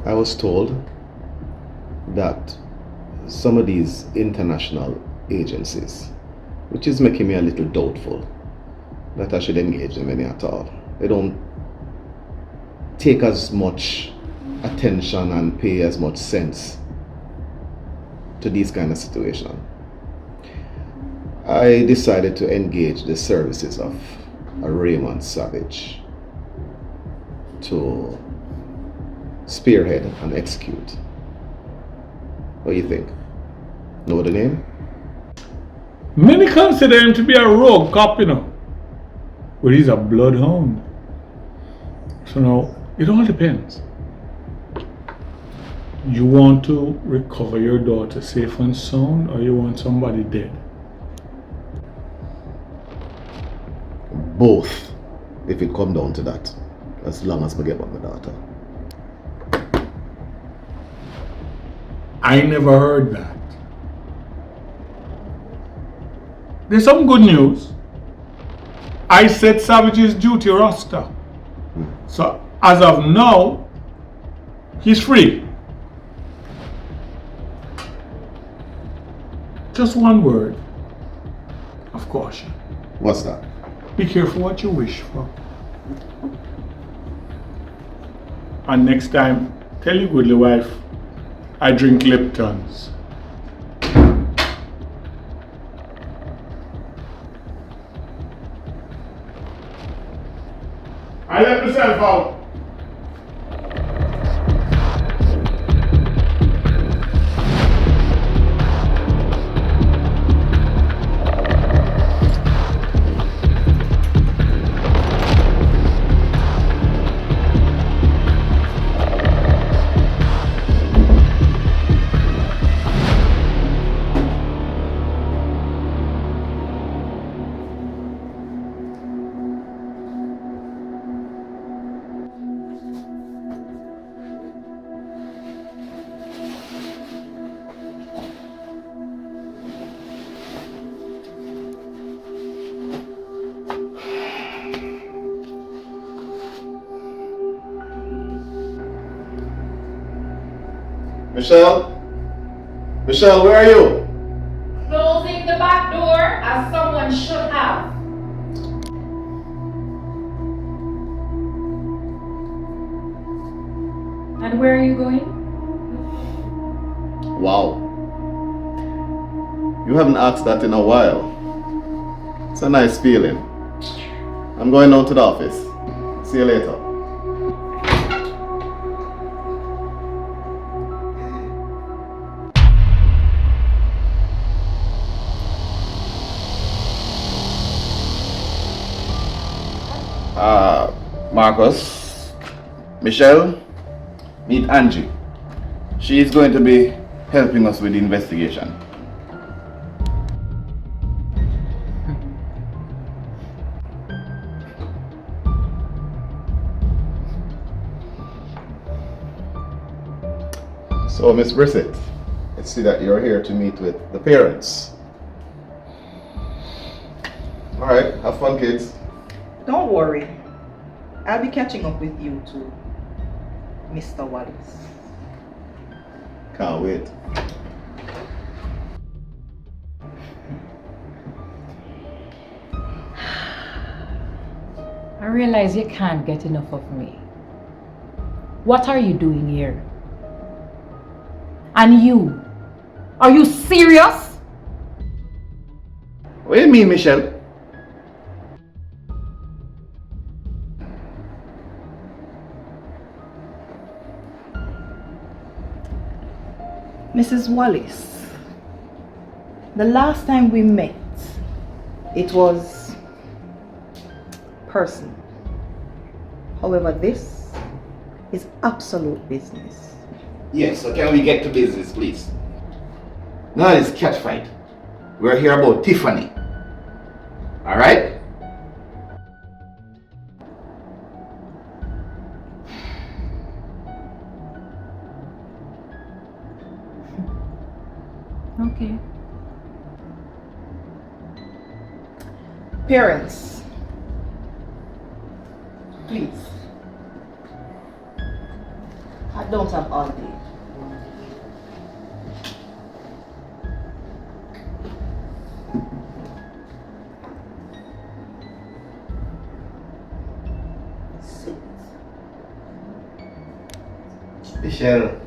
I was told that some of these international agencies, which is making me a little doubtful that I should engage in any at all. They don't take as much attention and pay as much sense to these kind of situations. I decided to engage the services of a Raymond Savage to spearhead and execute. What do you think? Know the name? Many consider him to be a rogue cop, but he's a bloodhound. So now, it all depends. You want to recover your daughter safe and sound, or you want somebody dead? Both, if it come down to that, as long as I get back my daughter. I never heard that. There's some good news. I set Savage's duty roster. So as of now, he's free. Just one word of caution. What's that? Be careful what you wish for. And next time, tell your goodly wife, I drink Liptons. I let myself out. Michelle, where are you? Closing the back door as someone should have. And where are you going? Wow. You haven't asked that in a while. It's a nice feeling. I'm going down to the office. See you later. Marcus, Michelle, meet Angie. She is going to be helping us with the investigation. So, Miss Brissett, I see that you're here to meet with the parents. All right, have fun, kids. Don't worry. I'll be catching up with you too, Mr. Wallace. Can't wait. I realize you can't get enough of me. What are you doing here? And you? Are you serious? What do you mean, Michelle? Mrs. Wallace, the last time we met, it was personal. However, this is absolute business. Yes, so can we get to business, please? Now this cat fight. We're here about Tiffany. All right? Okay. Parents, please. I don't have all day. Michelle.